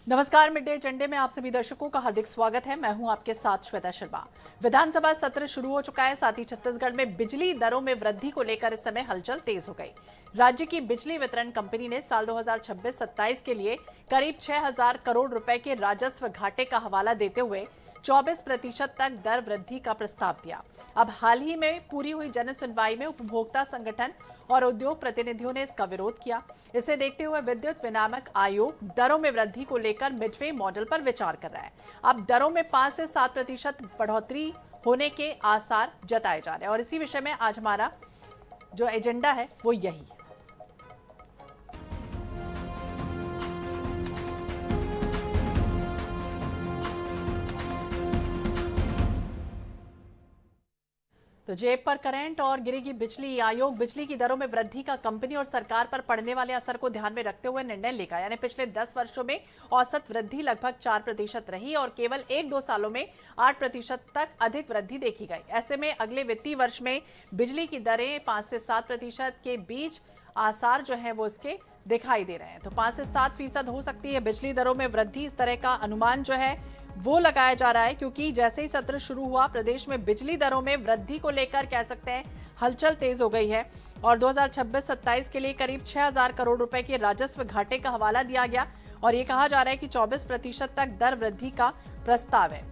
नमस्कार। Mid day एजेंडे में आप सभी दर्शकों का हार्दिक स्वागत है। मैं हूं आपके साथ श्वेता शर्मा। विधानसभा सत्र शुरू हो चुका है, साथ ही छत्तीसगढ़ में बिजली दरों में वृद्धि को लेकर इस समय हलचल तेज हो गई। राज्य की बिजली वितरण कंपनी ने साल 2026-27 के लिए करीब 6,000 करोड़ रुपए के राजस्व घाटे का हवाला देते हुए 24% तक दर वृद्धि का प्रस्ताव दिया। अब हाल ही में पूरी हुई जन सुनवाई में उपभोक्ता संगठन और उद्योग प्रतिनिधियों ने इसका विरोध किया। इसे देखते हुए विद्युत विनियामक आयोग दरों में वृद्धि को लेकर मिडवे मॉडल पर विचार कर रहा है। अब दरों में 5 से 7% बढ़ोतरी होने के आसार जताए जा रहे हैं और इसी विषय में आज हमारा जो एजेंडा है वो यही है। तो जेब पर करंट और गिरेगी बिजली। आयोग बिजली की दरों में वृद्धि का कंपनी और सरकार पर पड़ने वाले असर को ध्यान में रखते हुए निर्णय लेगा। यानी पिछले 10 वर्षों में औसत वृद्धि लगभग 4% रही और केवल 1-2 सालों में 8% तक अधिक वृद्धि देखी गई। ऐसे में अगले वित्तीय वर्ष में बिजली की दरें 5 से 7% के बीच आसार जो है वो इसके दिखाई दे रहे हैं। तो 5 से 7% हो सकती है बिजली दरों में वृद्धि। इस तरह का अनुमान जो है वो लगाया जा रहा है क्योंकि जैसे ही सत्र शुरू हुआ प्रदेश में बिजली दरों में वृद्धि को लेकर कह सकते हैं हलचल तेज हो गई है और 2026-27 के लिए करीब 6,000 करोड़ रुपए के राजस्व घाटे का हवाला दिया गया और ये कहा जा रहा है कि 24% तक दर वृद्धि का प्रस्ताव है।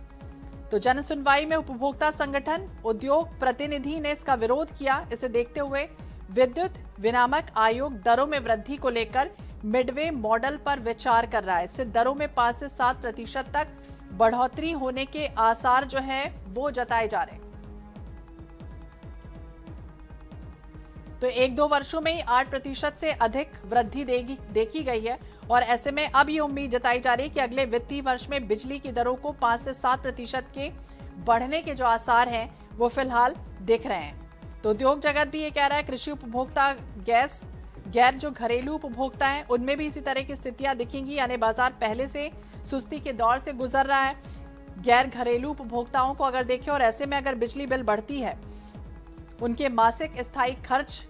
तो जन सुनवाई में उपभोक्ता संगठन, उद्योग प्रतिनिधि ने इसका विरोध किया। इसे देखते हुए विद्युत विनियामक आयोग दरों में वृद्धि को लेकर मिडवे मॉडल पर विचार कर रहा है। इससे दरों में 5 से 7% तक बढ़ोतरी होने के आसार जो है वो जताए जा रहे हैं। तो 1-2 वर्षों में 8% से अधिक वृद्धि देखी गई है और ऐसे में अब ये उम्मीद जताई जा रही है कि अगले वित्तीय वर्ष में बिजली की दरों को 5 से 7% के बढ़ने के जो आसार हैं वो फिलहाल दिख रहे हैं। तो उद्योग जगत भी ये कह रहा है, कृषि उपभोक्ता, गैस, गैर जो घरेलू उपभोक्ता हैं उनमें भी इसी तरह की स्थितियां दिखेंगी। यानी बाजार पहले से सुस्ती के दौर से गुजर रहा है गैर घरेलू उपभोक्ताओं को अगर देखें और ऐसे में अगर बिजली बिल बढ़ती है उनके मासिक स्थायी खर्च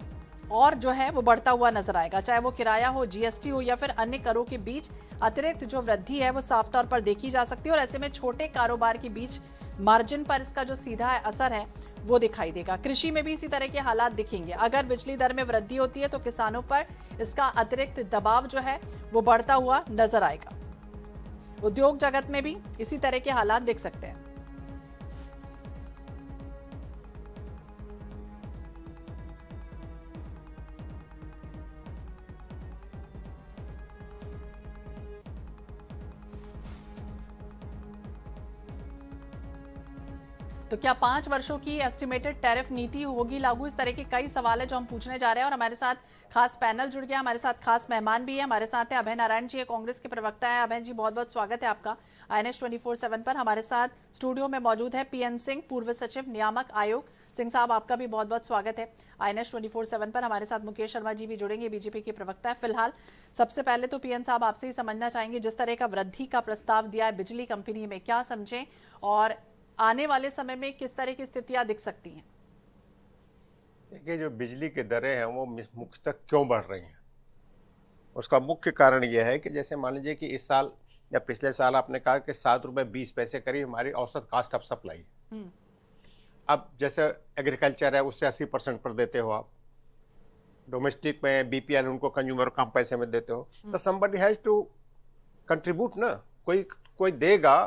और जो है वो बढ़ता हुआ नजर आएगा। चाहे वो किराया हो, जीएसटी हो या फिर अन्य करों के बीच अतिरिक्त जो वृद्धि है वो साफ तौर पर देखी जा सकती है और ऐसे में छोटे कारोबार के बीच मार्जिन पर इसका जो सीधा असर है वो दिखाई देगा। कृषि में भी इसी तरह के हालात दिखेंगे। अगर बिजली दर में वृद्धि होती है तो किसानों पर इसका अतिरिक्त दबाव जो है वो बढ़ता हुआ नजर आएगा। उद्योग जगत में भी इसी तरह के हालात दिख सकते हैं। तो क्या 5 वर्षों की एस्टिमेटेड टैरिफ नीति होगी लागू? इस तरह के कई सवाल है जो हम पूछने जा रहे हैं और हमारे साथ खास पैनल जुड़ गया। हमारे साथ खास मेहमान भी है। हमारे साथ है अभय नारायण जी, कांग्रेस के प्रवक्ता है। अभय जी, बहुत बहुत स्वागत है आपका INS 24/7 पर। हमारे साथ स्टूडियो में मौजूद है PN सिंह, पूर्व सचिव नियामक आयोग। सिंह साहब, आपका भी बहुत बहुत स्वागत है INS 24/7 पर। हमारे साथ मुकेश शर्मा जी भी जुड़ेंगे, बीजेपी के प्रवक्ता है। फिलहाल सबसे पहले तो PN साहब आपसे ही समझना चाहेंगे, जिस तरह का वृद्धि का प्रस्ताव दिया है बिजली कंपनी में, क्या समझें और आने वाले समय में किस तरह की स्थितियां दिख सकती हैं? देखिए, जो बिजली की दरें हैं वो मुख्यतः क्यों बढ़ रही हैं, उसका मुख्य कारण यह है कि जैसे मान लीजिए कि इस साल या पिछले साल आपने कहा कि 7 रुपये 20 पैसे करीब हमारी औसत कास्ट ऑफ सप्लाई है। अब जैसे एग्रीकल्चर है उससे 80% पर देते हो आप, डोमेस्टिक में BPL उनको कंज्यूमर कम पैसे में देते हो, तो समबडी हैज टू कंट्रीब्यूट ना। कोई देगा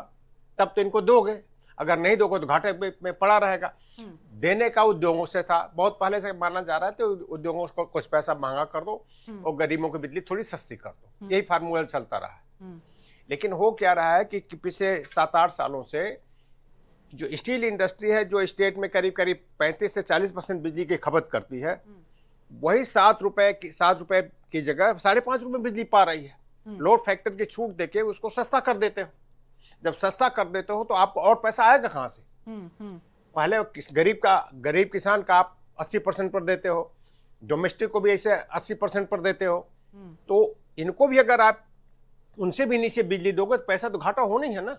तब तो इनको दोगे, अगर नहीं दोगे तो घाटे में पड़ा रहेगा। देने का उद्योगों से था, बहुत पहले से माना जा रहा है, तो उद्योगों को कुछ पैसा महंगा कर दो और गरीबों की बिजली थोड़ी सस्ती कर दो, यही फार्मूला चलता रहा है। लेकिन हो क्या रहा है कि पिछले 7-8 सालों से जो स्टील इंडस्ट्री है, जो स्टेट में करीब 35 से 40% बिजली की खपत करती है, वही 7 रुपए की जगह 5.5 रुपए बिजली पा रही है। लोड फैक्टर की छूट देके उसको सस्ता कर देते हो। जब सस्ता कर देते हो तो आपको और पैसा आएगा कहां से? पहले गरीब किसान का आप 80% पर देते हो, डोमेस्टिक को भी ऐसे 80% पर देते हो, तो इनको भी अगर आप उनसे भी नीचे बिजली दोगे तो पैसा तो घाटा होना ही है ना।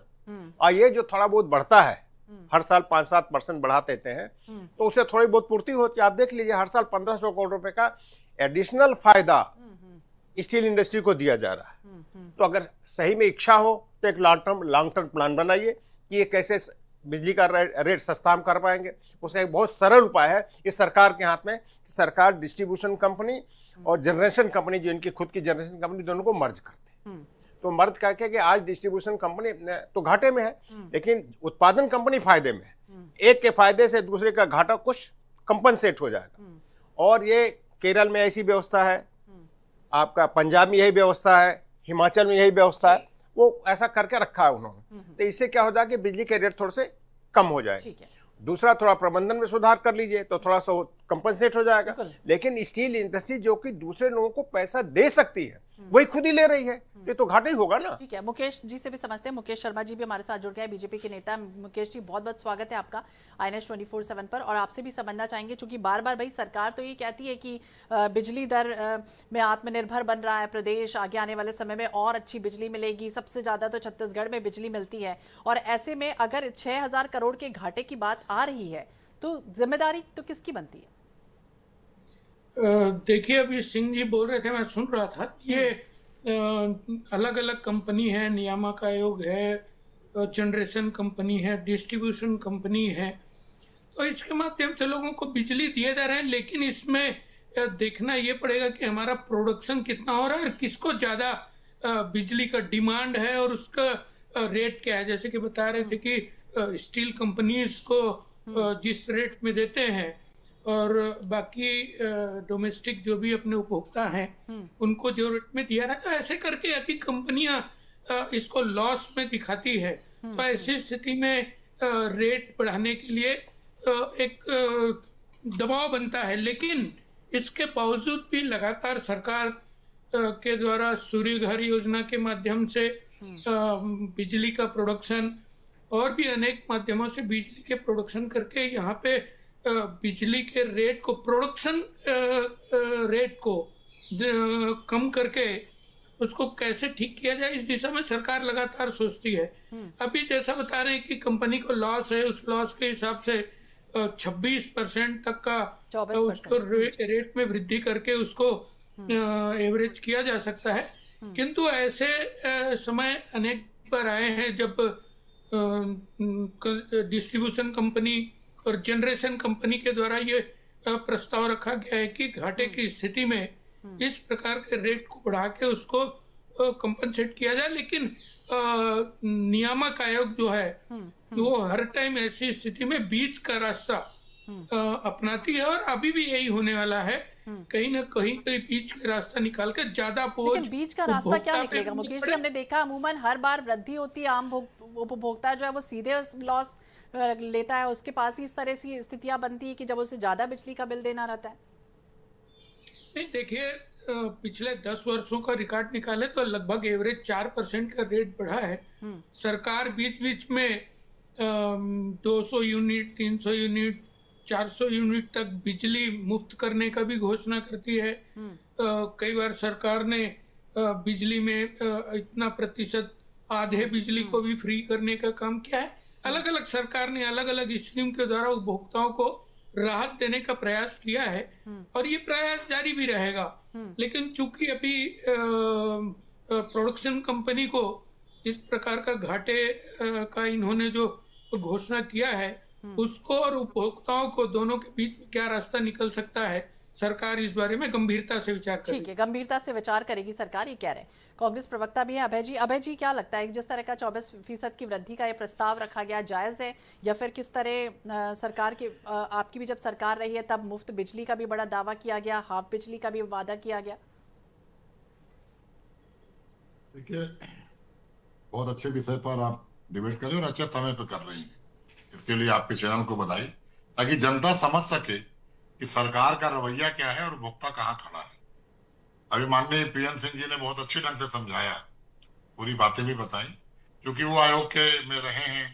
और ये जो थोड़ा बहुत बढ़ता है, हर साल 5-7% बढ़ा देते हैं, तो उससे थोड़ी बहुत पूर्ति होती है। आप देख लीजिए, हर साल 1500 करोड़ रुपए का एडिशनल फायदा स्टील इंडस्ट्री को दिया जा रहा है। तो अगर सही में इच्छा हो तो एक लॉन्ग टर्म प्लान बनाइए कि ये कैसे बिजली का रेट सस्ता हम कर पाएंगे। उसका एक बहुत सरल उपाय है, इस सरकार के हाथ में। सरकार डिस्ट्रीब्यूशन कंपनी और जनरेशन कंपनी, जो इनकी खुद की जनरेशन कंपनी, दोनों को मर्ज करते हैं। तो मर्ज करके कि आज डिस्ट्रीब्यूशन कंपनी तो घाटे में है, लेकिन उत्पादन कंपनी फायदे में है। एक के फायदे से दूसरे का घाटा कुछ कंपनसेट हो जाएगा। और ये केरल में ऐसी व्यवस्था है, आपका पंजाब में यही व्यवस्था है, हिमाचल में यही व्यवस्था है, वो ऐसा करके रखा है उन्होंने। तो इससे क्या हो जाएगा कि बिजली के रेट थोड़े से कम हो जाए। दूसरा, थोड़ा प्रबंधन में सुधार कर लीजिए तो थोड़ा सा कंपनसेट हो जाएगा। लेकिन स्टील इंडस्ट्री जो कि दूसरे लोगों को पैसा दे सकती है, वही खुद ही ले रही है, तो घाटा ही होगा ना। ठीक है, मुकेश जी से भी समझते हैं। मुकेश शर्मा जी भी हमारे साथ जुड़ गए, बीजेपी के नेता। मुकेश जी, बहुत बहुत स्वागत है आपका INS 24/7 पर। और आपसे भी समझना चाहेंगे, चूंकि बार बार भाई सरकार तो ये कहती है कि बिजली दर में आत्मनिर्भर बन रहा है प्रदेश, आगे आने वाले समय में और अच्छी बिजली मिलेगी, सबसे ज्यादा तो छत्तीसगढ़ में बिजली मिलती है। और ऐसे में अगर 6,000 करोड़ के घाटे की बात आ रही है तो जिम्मेदारी तो किसकी बनती है? देखिए, अभी सिंह जी बोल रहे थे, मैं सुन रहा था। ये अलग अलग कंपनी है, नियामक आयोग है, जनरेशन कंपनी है, डिस्ट्रीब्यूशन कंपनी है, तो इसके माध्यम से लोगों को बिजली दिए जा रहे हैं। लेकिन इसमें देखना ये पड़ेगा कि हमारा प्रोडक्शन कितना हो रहा है और किसको ज़्यादा बिजली का डिमांड है और उसका रेट क्या है। जैसे कि बता रहे थे कि स्टील कंपनीज को जिस रेट में देते हैं और बाकी डोमेस्टिक जो भी अपने उपभोक्ता हैं उनको जो रेट में दिया रहा है, ऐसे करके यदि कंपनियां इसको लॉस में दिखाती है तो ऐसी स्थिति में रेट बढ़ाने के लिए एक दबाव बनता है। लेकिन इसके बावजूद भी लगातार सरकार के द्वारा सूर्य घर योजना के माध्यम से बिजली का प्रोडक्शन और भी अनेक माध्यमों से बिजली के प्रोडक्शन करके यहाँ पे बिजली के रेट को, प्रोडक्शन रेट को कम करके उसको कैसे ठीक किया जाए, इस दिशा में सरकार लगातार सोचती है। अभी जैसा बता रहे हैं कि कंपनी को लॉस है, उस लॉस के हिसाब से 26% तक का उसको रेट में वृद्धि करके उसको एवरेज किया जा सकता है। किंतु ऐसे समय अनेक बार आए हैं जब डिस्ट्रीब्यूशन कंपनी और जनरेशन कंपनी के द्वारा ये प्रस्ताव रखा गया है कि घाटे की स्थिति में इस प्रकार के रेट को बढ़ा के उसको कंपनसेट किया जाए। लेकिन नियामक आयोग जो है वो हर टाइम ऐसी स्थिति में बीच का रास्ता अपनाती है और अभी भी यही होने वाला है। कहीं ना कहीं बीच का रास्ता निकाल कर ज्यादा बोझ। लेकिन बीच का रास्ता क्या निकलेगा मुकेश जी? हमने देखा अमूमन हर बार वृद्धि होती है, आम उपभोक्ता जो है वो सीधे लॉस लेता है, उसके पास ही इस तरह की स्थितियां बनती है कि जब उसे ज्यादा बिजली का बिल देना रहता है। नहीं, देखिए, पिछले 10 वर्षों का रिकॉर्ड निकाले तो लगभग एवरेज 4% का रेट बढ़ा है। सरकार बीच बीच में 200 यूनिट, 300 यूनिट, 400 यूनिट तक बिजली मुफ्त करने का भी घोषणा करती है। कई बार सरकार ने बिजली में इतना प्रतिशत, आधे बिजली को भी फ्री करने का काम किया है। अलग अलग सरकार ने अलग अलग स्कीम के द्वारा उपभोक्ताओं को राहत देने का प्रयास किया है और ये प्रयास जारी भी रहेगा। लेकिन चूंकि अभी प्रोडक्शन कंपनी को इस प्रकार का घाटे का इन्होंने जो घोषणा किया है, उसको और उपभोक्ताओं को दोनों के बीच में क्या रास्ता निकल सकता है, सरकार इस बारे में गंभीरता से विचार करेगी। ठीक है, गंभीरता से विचार करेगी सरकार, ये कह रहे हैं। कांग्रेस प्रवक्ता भी है अभय जी। अभय जी, क्या लगता है जिस तरह का 24% की वृद्धि का ये प्रस्ताव रखा गया जायज है, या फिर किस तरह सरकार की, आपकी भी जब सरकार रही है तब मुफ्त बिजली का भी बड़ा दावा किया गया, हाफ बिजली का भी वादा किया गया? देखिए, बहुत अच्छे विषय पर आप डिबेट कर रहे हैं और अच्छे समय पर कर रही हैं, इसके लिए आपके चैनल को बधाई, ताकि जनता समझ सके कि सरकार का रवैया क्या है और उपभोक्ता कहाँ खड़ा है। अभी माननीय PN सिंह जी ने बहुत अच्छे ढंग से समझाया, पूरी बातें भी बताई, क्योंकि वो आयोग के में रहे हैं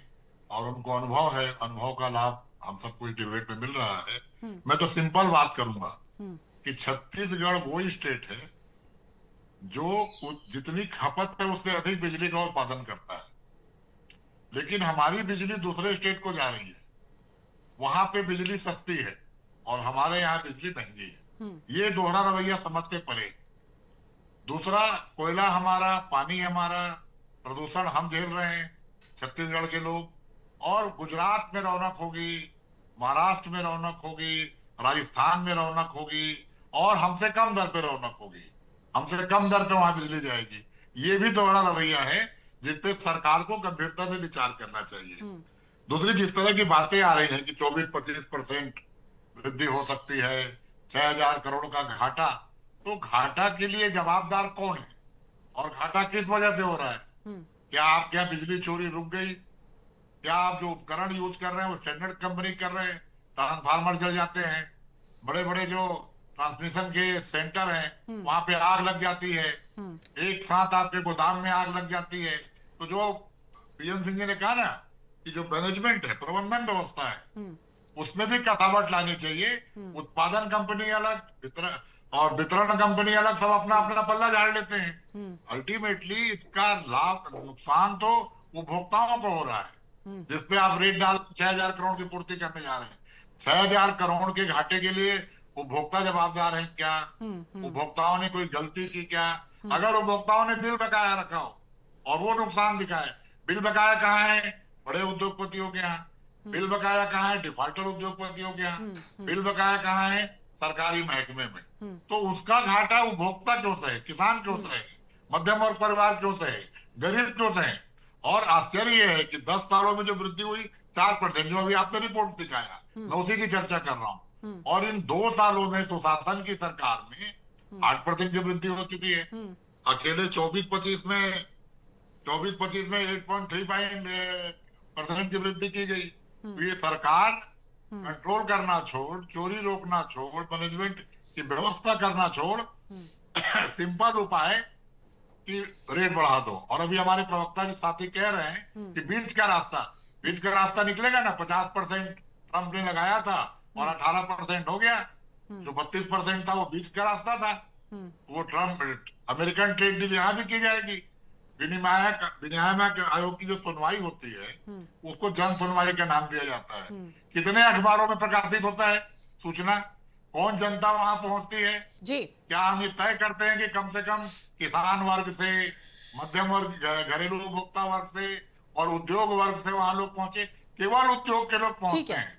और उनको अनुभव है, अनुभव का लाभ हम सबको इस डिबेट में मिल रहा है। मैं तो सिंपल बात करूंगा कि छत्तीसगढ़ वो स्टेट है जो जितनी खपत है उससे अधिक बिजली का उत्पादन करता है, लेकिन हमारी बिजली दूसरे स्टेट को जा रही है, वहां पे बिजली सस्ती है और हमारे यहाँ बिजली महंगी है। ये दोहरा रवैया समझ के परे, दूसरा, कोयला हमारा, पानी हमारा, प्रदूषण हम झेल रहे हैं, छत्तीसगढ़ के लोग। और गुजरात में रौनक होगी, महाराष्ट्र में रौनक होगी, राजस्थान में रौनक होगी, और हमसे कम दर पे रौनक होगी, हमसे कम दर पे वहां बिजली जाएगी। ये भी तो बड़ा रवैया है जिस पे सरकार को गंभीरता से विचार करना चाहिए। दूसरी, जिस तरह की बातें आ रही हैं कि 24-25% वृद्धि हो सकती है, 6,000 करोड़ का घाटा, तो घाटा के लिए जवाबदार कौन है और घाटा किस वजह से हो रहा है? क्या आपके यहाँ बिजली चोरी रुक गई? क्या आप जो उपकरण यूज कर रहे हैं वो स्टैंडर्ड कंपनी कर रहे हैं? ट्रांसफार्मर जल जाते हैं, बड़े बड़े जो ट्रांसमिशन के सेंटर हैं वहां पे आग लग जाती है, एक साथ आपके गोदाम में आग लग जाती है। तो जो पीएम सिंह जी ने कहा ना कि जो मैनेजमेंट है, प्रबंधन व्यवस्था है, उसमें भी कसावट लानी चाहिए। उत्पादन कंपनी अलग, और वितरण कंपनी अलग, सब अपना अपना पल्ला झाड़ लेते हैं। अल्टीमेटली इसका लाभ, नुकसान तो उपभोक्ताओं को हो रहा है, जिसपे आप रेट डाल 6,000 करोड़ की पूर्ति करने जा रहे हैं। 6,000 करोड़ के घाटे के लिए उपभोक्ता जवाबदार है क्या? उपभोक्ताओं ने कोई गलती की क्या? अगर उपभोक्ताओं ने बिल बकाया रखा हो और वो नुकसान दिखाए, बिल बकाया कहाँ है? बड़े उद्योगपतियों के यहाँ। बिल बकाया कहाँ है? डिफॉल्टर उद्योगपतियों के यहाँ। बिल बकाया कहाँ है? सरकारी महकमे में। तो उसका घाटा उपभोक्ता क्यों सहे, किसान क्यों सहे, मध्यम वर्ग परिवार क्यों सहे, गरीब क्यों सहे? और आश्चर्य यह है कि 10 सालों में जो वृद्धि हुई 4%, जो अभी आपने रिपोर्ट दिखाया, मैं उसी की चर्चा कर रहा हूँ। और इन 2 सालों में सुशासन की सरकार में 8% की वृद्धि हो चुकी है। अकेले 24-25 में 8.35% की वृद्धि की गई। तो ये सरकार कंट्रोल करना छोड़, चोरी रोकना छोड़, मैनेजमेंट की व्यवस्था करना छोड़, सिंपल उपाय कि रेट बढ़ा दो। और अभी हमारे प्रवक्ता जी साथी कह रहे हैं कि बीच का रास्ता निकलेगा ना। 50% ट्रंप ने लगाया था और 18% हो गया। जो 32% था वो बीच का रास्ता था। वो ट्रंप, अमेरिकन ट्रेड डील यहाँ भी की जाएगी। विनियामक आयोग की जो सुनवाई होती है उसको जन सुनवाई का नाम दिया जाता है। कितने अखबारों में प्रकाशित होता है सूचना? कौन जनता वहां पहुंचती है जी? क्या हम ये तय करते हैं कि कम से कम किसान वर्ग से, मध्यम वर्ग, घरेलू उपभोक्ता वर्ग से और उद्योग वर्ग से वहां लोग पहुंचे? केवल उद्योग के लोग पहुंचते हैं।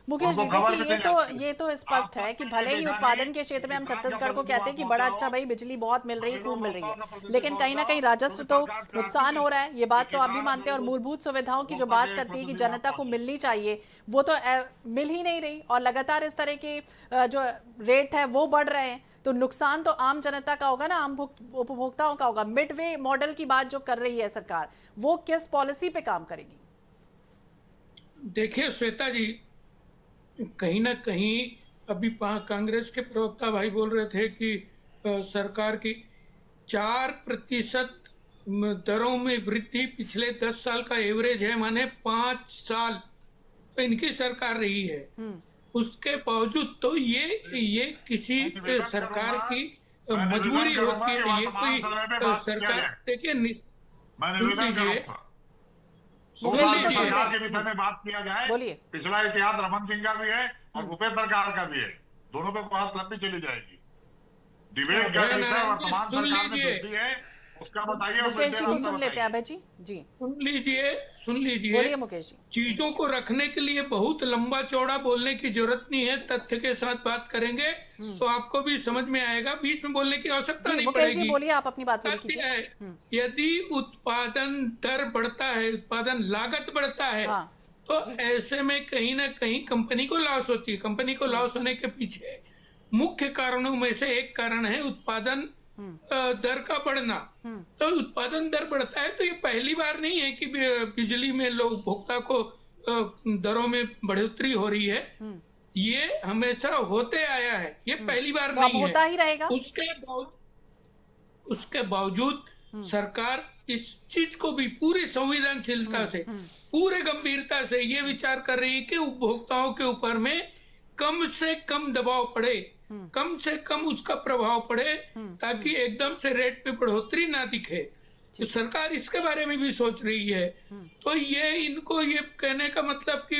मुकेश जी, देखिए ये तो स्पष्ट है कि भले ही उत्पादन के क्षेत्र में हम छत्तीसगढ़ को कहते हैं कि बड़ा अच्छा भाई बिजली बहुत मिल रही है, खूब मिल रही है, लेकिन कहीं ना कहीं राजस्व तो नुकसान हो रहा है। ये बात तो आप भी मानते हैं। और मूलभूत सुविधाओं की जो बात करती है कि जनता को मिलनी चाहिए, वो तो मिल ही नहीं रही। और लगातार इस तरह के जो रेट है वो बढ़ रहे हैं, तो नुकसान तो आम जनता का होगा ना, आम उपभोक्ताओं का होगा। मिड वे मॉडल की बात जो कर रही है सरकार, वो किस पॉलिसी पे काम करेगी? देखिए श्वेता जी, कहीं ना कहीं अभी कांग्रेस के प्रवक्ता भाई बोल रहे थे कि सरकार की 4% दरों में वृद्धि पिछले 10 साल का एवरेज है, माने 5 साल तो इनकी सरकार रही है। उसके बावजूद तो ये किसी सरकार की मजबूरी होती है। ये कोई सरकार, देखिए सुन लीजिए, के विषय में बात किया जाए, बोलिए। पिछला इतिहास रमन सिंह का भी है और भूपेश सरकार का भी है, दोनों पे बात लंबी चली जाएगी। डिबेट का विषय वर्तमान सरकार में जो भी है उसका बताइए। मुकेश जी को सुन लेते हैं। अभय जी सुन लीजिए। बोलिए मुकेश जी। चीजों को रखने के लिए बहुत लंबा चौड़ा बोलने की जरूरत नहीं है, तथ्य के साथ बात करेंगे तो आपको भी समझ में आएगा, बीच में बोलने की आवश्यकता नहीं पड़ेगी। मुकेश जी बोलिए, आप अपनी बात पूरी कीजिए। यदि उत्पादन दर बढ़ता है, उत्पादन लागत बढ़ता है, तो ऐसे में कहीं ना कहीं कंपनी को लॉस होती है। कंपनी को लॉस होने के पीछे मुख्य कारणों में से एक कारण है उत्पादन दर का बढ़ना। तो उत्पादन दर बढ़ता है तो ये पहली बार नहीं है कि बिजली में लोग उपभोक्ता को दरों में बढ़ोतरी हो रही है। ये हमेशा होते आया है, ये पहली बार नहीं है, होता ही रहेगा। उसके बावजूद सरकार इस चीज को भी पूरी संवेदनशीलता से, पूरे गंभीरता से ये विचार कर रही है कि उपभोक्ताओं के ऊपर में कम से कम दबाव पड़े, कम से कम उसका प्रभाव पड़े, ताकि एकदम से रेट पे बढ़ोतरी ना दिखे। तो सरकार इसके बारे में भी सोच रही है। तो ये इनको ये कहने का मतलब कि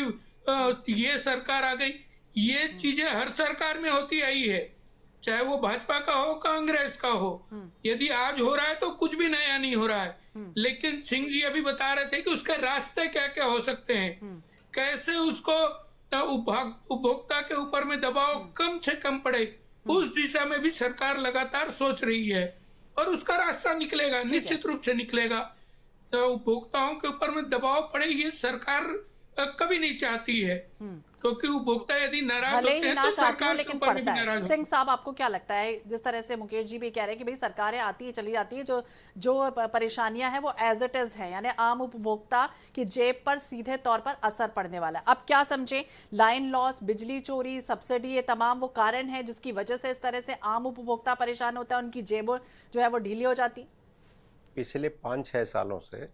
ये सरकार आ गई, ये चीजें हर सरकार में होती आई है। चाहे वो भाजपा का हो कांग्रेस का हो। यदि आज हो रहा है तो कुछ भी नया नहीं हो रहा है, लेकिन सिंह जी अभी बता रहे थे कि उसके रास्ते क्या क्या हो सकते हैं, कैसे उसको उपभोक्ता के ऊपर में दबाव कम से कम पड़े, उस दिशा में भी सरकार लगातार सोच रही है और उसका रास्ता निकलेगा, निश्चित रूप से निकलेगा। तो उपभोक्ताओं के ऊपर में दबाव पड़े ये सरकार कभी नहीं चाहती है, क्योंकि उपभोक्ता यदि नाराज भले होते ही हैं ना तो चाहती हो सरकार के लेकिन ऊपर में भी पड़ता है। नाराज सिंह साहब, आपको क्या लगता है, जिस तरह से मुकेश जी भी कह रहे हैं कि भाई सरकारें आती है चली जाती है, जो परेशानियां हैं वो एज इट इज है, यानी आम उपभोक्ता की जेब पर सीधे तौर पर असर पड़ने वाला है। अब क्या समझे, लाइन लॉस, बिजली चोरी, सब्सिडी, ये तमाम वो कारण है जिसकी वजह से इस तरह से आम उपभोक्ता परेशान होता है, उनकी जेब जो है वो ढीली हो जाती। पिछले 5-6 सालों से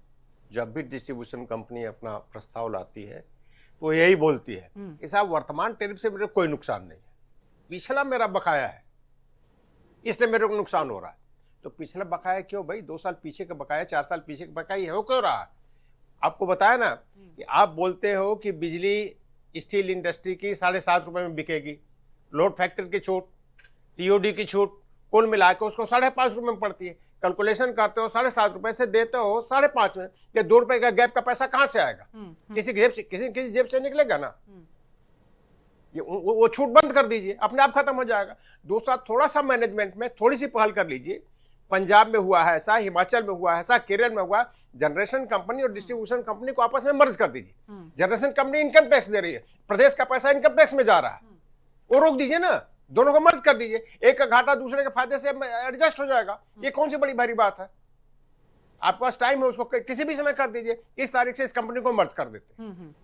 जब भी डिस्ट्रीब्यूशन कंपनी अपना प्रस्ताव लाती है तो यही बोलती है कि साहब वर्तमान टैरिफ से मेरे को कोई नुकसान नहीं है, पिछला मेरा बकाया है इसलिए मेरे को नुकसान हो रहा है। तो पिछला बकाया क्यों भाई, 2 साल पीछे का बकाया, 4 साल पीछे का बकाया हो क्यों रहा है? आपको बताया ना कि आप बोलते हो कि बिजली स्टील इंडस्ट्री की 7.5 रुपए में बिकेगी, लोड फैक्टर की छूट, टीओडी की छूट, कुल मिला के उसको 5.5 रुपए में पड़ती है। कैलकुलेशन करते हो 7.5 रुपए से देते हो 5.5 में, ये 2 रुपए का गैप का पैसा कहां से आएगा? किसी की जेब से, किसी जेब से निकलेगा ना। ये वो छूट बंद कर दीजिए, अपने आप खत्म हो जाएगा। दूसरा, थोड़ा सा मैनेजमेंट में थोड़ी सी पहल कर लीजिए। पंजाब में हुआ है ऐसा, हिमाचल में हुआ है ऐसा, केरल में हुआ। जनरेशन कंपनी और डिस्ट्रीब्यूशन कंपनी को आपस में मर्ज कर दीजिए। जनरेशन कंपनी इनकम टैक्स दे रही है, प्रदेश का पैसा इनकम टैक्स में जा रहा है, वो रोक दीजिए ना, दोनों को मर्ज कर दीजिए। एक का घाटा दूसरे के फायदे से एडजस्ट हो जाएगा। ये कौन सी बड़ी भारी बात है? आपके पास टाइम है, उसको किसी भी समय कर दीजिए। इस तारीख से इस कंपनी को मर्ज कर देते।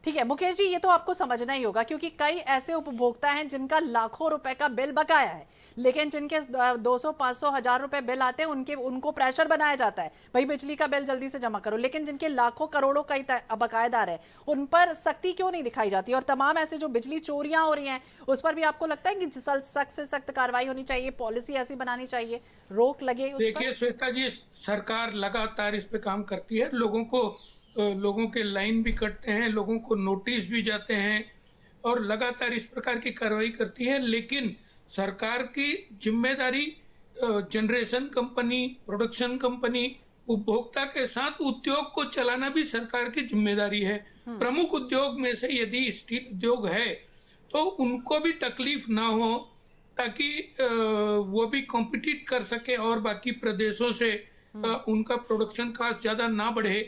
ठीक है मुकेश जी, ये तो आपको समझना ही होगा, क्योंकि कई ऐसे उपभोक्ता हैं जिनका लाखों रुपए का बिल बकाया है, लेकिन जिनके 200, 500, 1000 रुपए बिल आते हैं उनको प्रेशर बनाया जाता है, भाई बिजली का बिल जल्दी से जमा करो। लेकिन जिनके लाखों करोड़ों का बकायेदार है उन पर सख्ती क्यों नहीं दिखाई जाती? और तमाम ऐसे जो बिजली चोरियां हो रही हैं उस पर भी आपको लगता है कि सख्त से सख्त कार्रवाई होनी चाहिए, पॉलिसी ऐसी बनानी चाहिए, रोक लगे उस पर? देखिए श्वेता जी, सरकार लगातार इस पे काम करती है। लोगों के लाइन भी कटते हैं, लोगों को नोटिस भी जाते हैं और लगातार इस प्रकार की कार्रवाई करती है। लेकिन सरकार की जिम्मेदारी जनरेशन कंपनी, प्रोडक्शन कंपनी, उपभोक्ता के साथ उद्योग को चलाना भी सरकार की जिम्मेदारी है। प्रमुख उद्योग में से यदि स्टील उद्योग है तो उनको भी तकलीफ ना हो, ताकि वो भी कॉम्पिटिट कर सके और बाकी प्रदेशों से उनका प्रोडक्शन कास्ट ज्यादा ना बढ़े।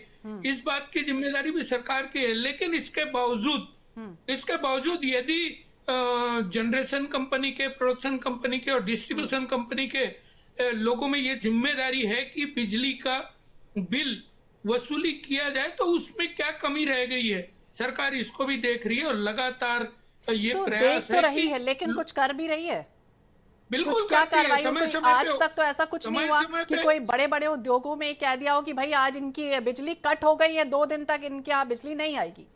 इस बात की जिम्मेदारी भी सरकार की है। लेकिन इसके बावजूद यदि जनरेशन कंपनी के, प्रोडक्शन कंपनी के और डिस्ट्रीब्यूशन कंपनी के लोगों में ये जिम्मेदारी है कि बिजली का बिल वसूली किया जाए, तो उसमें क्या कमी रह गई है, सरकार इसको भी देख रही है और लगातार ये तो प्रयास देख तो रही है, लेकिन कुछ कर भी रही है? बिल्कुल कुछ क्या कार्रवाई हो? कोई आज पे तक तो ऐसा कुछ नहीं हुआ कि कोई बड़े बड़े उद्योगों में कह दिया हो कि भाई आज इनकी बिजली कट हो गई है, 2 दिन तक इनके यहाँ बिजली नहीं आएगी।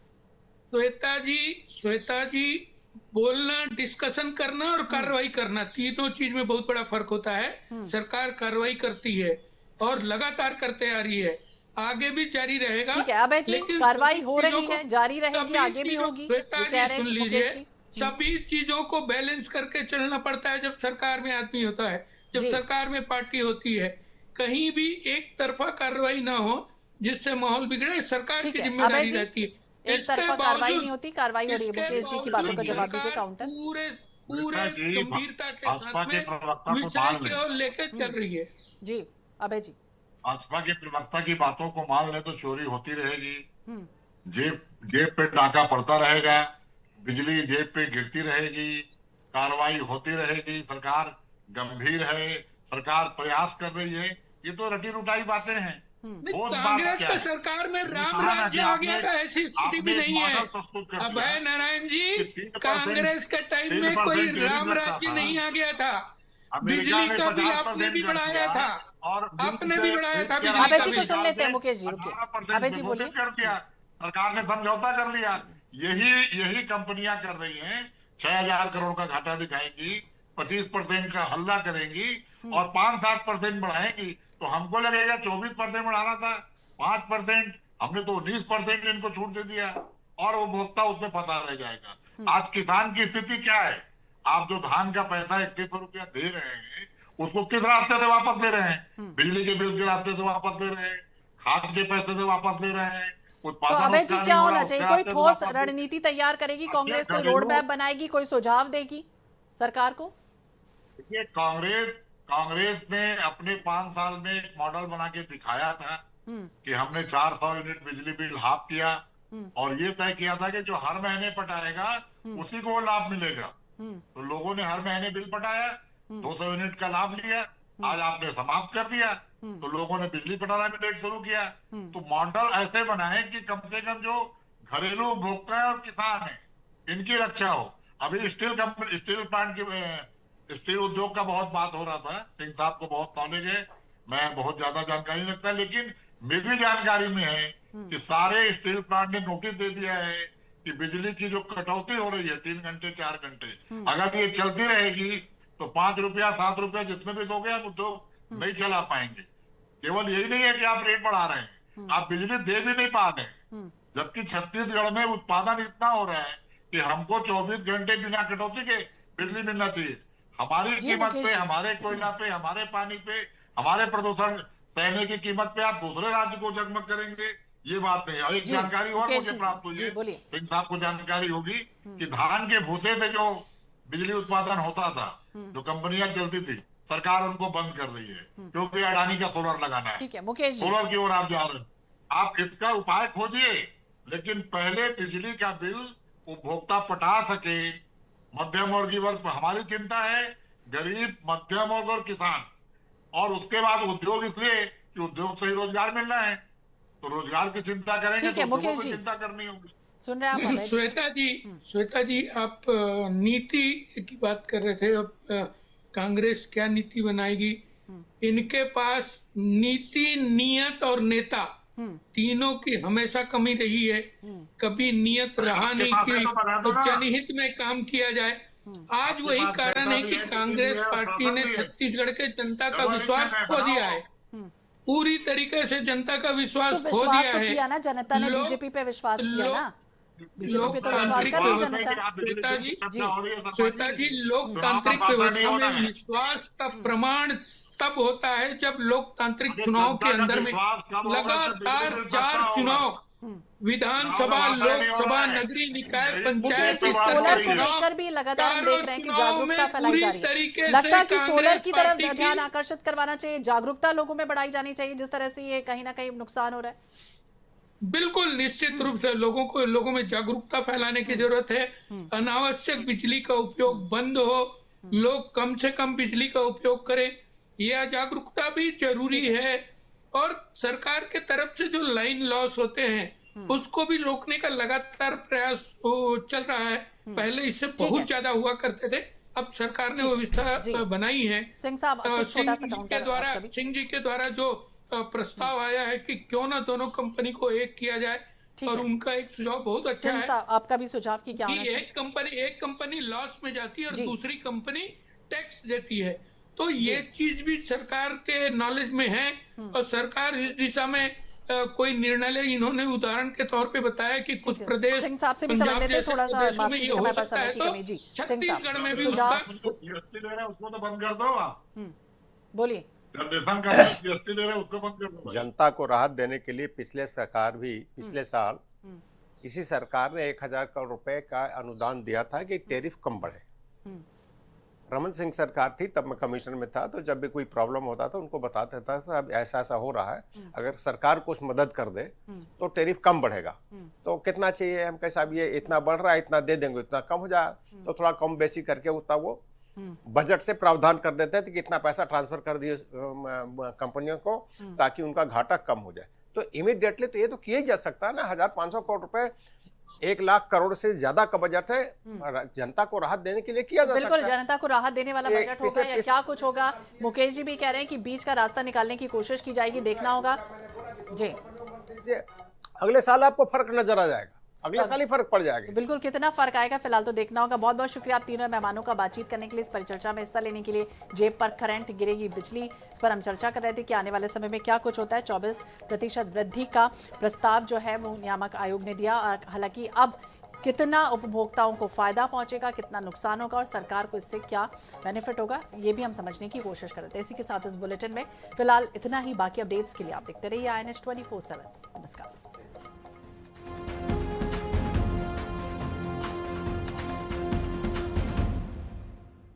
श्वेता जी, बोलना, डिस्कशन करना और कार्रवाई करना, तीनों चीज में बहुत बड़ा फर्क होता है। सरकार कार्रवाई करती है और लगातार करते आ रही है, आगे भी जारी रहेगा। ठीक है अभय जी, कार्रवाई हो रही है, जारी रहेगी, आगे भी होगी, सुन लीजिए, सभी चीजों को बैलेंस करके चलना पड़ता है। जब सरकार में आदमी होता है, जब सरकार में पार्टी होती है, कहीं भी एक तरफा कार्रवाई ना हो जिससे माहौल बिगड़े, सरकार की जिम्मेदारी रहती है। एक तरफा कार्रवाई नहीं होती, कार्रवाई हो रही है। मुकेश जी की बातों का जवाब दीजिए काउंटर। पूरे गंभीरता के साथ में विषय की ओर लेके चल रही है। जी अभय जी, भाजपा के प्रवक्ता की बातों को मान ले तो चोरी होती रहेगी, जेब पे डाका पड़ता रहेगा, बिजली जेब पे गिरती रहेगी, कार्रवाई होती रहेगी। सरकार गंभीर है, सरकार प्रयास कर रही है। ये तो रटी रुटाई बातें हैं। कांग्रेस की सरकार में राम राज्य आ गया था, ऐसी स्थिति भी नहीं है अभय नारायण जी। कांग्रेस के टाइम में कोई राम राज्य नहीं आ गया था। बिजली का भी आपने भी बढ़ाया था, आपने भी बढ़ाया था। अभय जी को सुन लेते हैं। मुकेश जी रुकिए, अभय जी बोलिए। कर दिया, सरकार ने समझौता कर लिया। यही कंपनियां कर रही हैं, 6000 करोड़ का घाटा दिखाएंगी, 25% का हल्ला करेंगी और 5-7% बढ़ाएंगी। तो हमको लगेगा 24% बढ़ाना था, 5%, हमने तो 19% इनको छूट दे दिया और उपभोक्ता उसमें फंसा रह जाएगा। आज किसान की स्थिति क्या है? आप जो धान का पैसा 3100 रुपया दे रहे हैं उसको किस रास्ते से वापस ले रहे हैं? बिजली के बिल के रास्ते से वापस ले रहे हैं, खाद के पैसे से वापस ले रहे हैं, तो उत्पादन अभय उसका जी नहीं क्या हो रहा, होना उसके चाहिए? कोई रास्ते से ठोस वापस ले- रणनीति तैयार करेगी कांग्रेस? कोई घरेलू- रोड मैप बनाएगी? कोई सुझाव देगी सरकार को? देखिए, कांग्रेस ने अपने 5 साल में एक मॉडल बना के दिखाया था कि हमने 400 यूनिट बिजली बिल हाफ किया और ये तय किया था कि जो हर महीने पटाएगा उसी को वो लाभ मिलेगा। तो लोगों ने हर महीने बिल पटाया, 200 यूनिट का लाभ लिया, आज आपने समाप्त कर दिया, तो लोगों ने बिजली पटाना भी लेट शुरू किया। तो मॉडल ऐसे बनाए कि कम से कम जो घरेलू उपभोक्ता है और किसान है इनकी रक्षा हो। अभी स्टील प्लांट की स्टील उद्योग का बहुत बात हो रहा था, सिंह साहब को बहुत नॉलेज है, मैं बहुत ज्यादा जानकारी नहीं रखता, लेकिन मेरी जानकारी में है कि सारे स्टील प्लांट ने नोटिस दे दिया है कि बिजली की जो कटौती हो रही है 3 घंटे 4 घंटे, अगर ये चलती रहेगी तो 5 रुपया 7 रुपया जितने भी दोगे हम उद्योग नहीं चला पाएंगे। केवल यही नहीं है कि आप रेट बढ़ा रहे हैं, आप बिजली दे भी नहीं पा रहे हैं, जबकि छत्तीसगढ़ में उत्पादन इतना हो रहा है कि हमको 24 घंटे बिना कटौती के बिजली मिलना चाहिए। हमारी जी, कीमत मुकेश पे, जी। हमारे कोयला पे, हमारे पानी पे, हमारे प्रदूषण सहने की कीमत पे आप दूसरे राज्य को जगमग करेंगे, ये बात नहीं है। और एक जी, जानकारी और मुकेश मुझे जी, प्राप्त हुई जी, है, बोलिए। सिंह साहब को जानकारी होगी कि धान के भूसे से जो बिजली उत्पादन होता था, जो कंपनियां चलती थी, सरकार उनको बंद कर रही है क्योंकि अडानी का सोलर लगाना है। ठीक है मुकेश जी। सोलर की ओर आप जा रहे हैं, आप इसका उपाय खोजिए, लेकिन पहले बिजली का बिल उपभोक्ता पटा सके, मध्यम वर्गीय वर्ग पर हमारी चिंता है, गरीब मध्यम वर्ग और किसान, और उसके बाद उद्योग, इसलिए कि उद्योग से ही रोजगार मिलना है, तो रोजगार की चिंता करेंगे ठीक है, तो उद्योगों मुकेश की जी। चिंता करनी होगी। सुन रहे हैं आप अभय जी? श्वेता जी आप नीति की बात कर रहे थे। अब कांग्रेस क्या नीति बनाएगी? इनके पास नीति, नियत और नेता तीनों की हमेशा कमी रही है। कभी नियत रहा नहीं कि जनहित में काम किया जाए। आज वही कारण है कि कांग्रेस पार्टी ने छत्तीसगढ़ के जनता का विश्वास खो दिया है, पूरी तरीके से जनता का विश्वास तो खो विश्वास दिया तो है। किया ना जनता ने, लोग- बीजेपी पे विश्वास किया लोग- ना, बीजेपी पे तो विश्वास लोकतांत्रिक कर रही व्यवस्था- जनता। श्वेता जी लोकतांत्रिक व्यवस्था में विश्वास का प्रमाण तब होता है जब लोकतांत्रिक चुनाव के अंदर में लगातार 4 चुनाव, विधानसभा, लोकसभा, नगरीय निकाय, पंचायत मुकेश जी, स्तर सोलर के को चुनाव, लेकर भी लगातार हम देख रहे हैं कि जागरूकता फैलाई पूरी जा रही तरीके है। से लगता है कि सोलर कांग्रेस की तरफ पार्टी की- ध्यान आकर्षित करवाना चाहिए, जागरूकता लोगों में बढ़ाई जानी चाहिए, जिस तरह से ये कहीं ना कहीं नुकसान हो रहा है। बिल्कुल निश्चित रूप से लोगों में जागरूकता फैलाने की जरूरत है। अनावश्यक बिजली का उपयोग बंद हो, लोग कम से कम बिजली का उपयोग करें, यह जागरूकता भी जरूरी है। और सरकार के तरफ से जो लाइन लॉस होते हैं उसको भी रोकने का लगातार प्रयास चल रहा है। पहले इससे बहुत ज्यादा हुआ करते थे, अब सरकार ने व्यवस्था बनाई है। सिंह साहब कुछ छोटा सा काउंटर द्वारा, आपका भी। सिंह जी के द्वारा जो प्रस्ताव आया है कि क्यों ना दोनों कंपनी को एक किया जाए, ठीक और है। उनका एक सुझाव बहुत अच्छा सिंह है साहब आपका भी सुझाव की क्या होना कि चाहिए? एक कंपनी लॉस में जाती है और जी। दूसरी कंपनी टैक्स देती है, तो ये चीज भी सरकार के नॉलेज में है और सरकार इस दिशा में कोई निर्णय ले। इन्होंने उदाहरण के तौर पे बताया कि कुछ ठीक है। प्रदेश, सिंह साहब से भी समझ पंजाब लेते हैं, जैसे थोड़ा सा प्रदेशों माफ में ये कीजिएगा, हो हमारे पास सकता समय है, की तो कमी। जी सिंह छत्तीसगढ़ साहब में भी सुझाव उसका जीएसटी ले रहे हैं उसको तो बंद कर दो, आप बोलिए। जनरेशन का जीएसटी ले रहे हैं उसको बंद कर दो। जनता को राहत देने के लिए पिछले साल इसी सरकार ने 1000 करोड़ रुपए का अनुदान दिया था कि टैरिफ कम बढ़े। रमन सिंह सरकार थी तब मैं कमिश्नर में था, तो जब भी कोई प्रॉब्लम होता था उनको बताता था साहब ऐसा ऐसा हो रहा है, अगर सरकार कुछ मदद कर दे तो टैरिफ कम बढ़ेगा। तो कितना चाहिए, हम कहे साहब ये इतना बढ़ रहा है, इतना दे देंगे, इतना कम हो जाए, तो थोड़ा कम बेसी करके उतना वो बजट से प्रावधान कर देते थे कि इतना पैसा ट्रांसफर कर दिए कंपनियों को ताकि उनका घाटा कम हो जाए। तो इमीडिएटली तो ये तो किया ही जा सकता है ना। 1500 करोड़ रुपए 1 लाख करोड़ से ज्यादा का बजट है, जनता को राहत देने के लिए किया जा सकता बिल्कुल है। जनता को राहत देने वाला ये बजट होगा या क्या कुछ होगा? मुकेश जी भी कह रहे हैं कि बीच का रास्ता निकालने की कोशिश की जाएगी, देखना होगा। जी अगले साल आपको फर्क नजर आ जाएगा, अगले साल ही फर्क पड़ जाएगा। बिल्कुल, कितना फर्क आएगा फिलहाल तो देखना होगा। बहुत बहुत शुक्रिया आप तीनों मेहमानों का बातचीत करने के लिए, इस परिचर्चा में हिस्सा लेने के लिए। जेब पर करंट, गिरेगी बिजली, इस पर हम चर्चा कर रहे थे कि आने वाले समय में क्या कुछ होता है। 24% वृद्धि का प्रस्ताव जो है वो नियामक आयोग ने दिया, और हालांकि अब कितना उपभोक्ताओं को फायदा पहुंचेगा, कितना नुकसान होगा और सरकार को इससे क्या बेनिफिट होगा, ये भी हम समझने की कोशिश कर रहे थे। इसी के साथ इस बुलेटिन में फिलहाल इतना ही। बाकी अपडेट्स के लिए आप देखते रहिए INS 24/7। नमस्कार।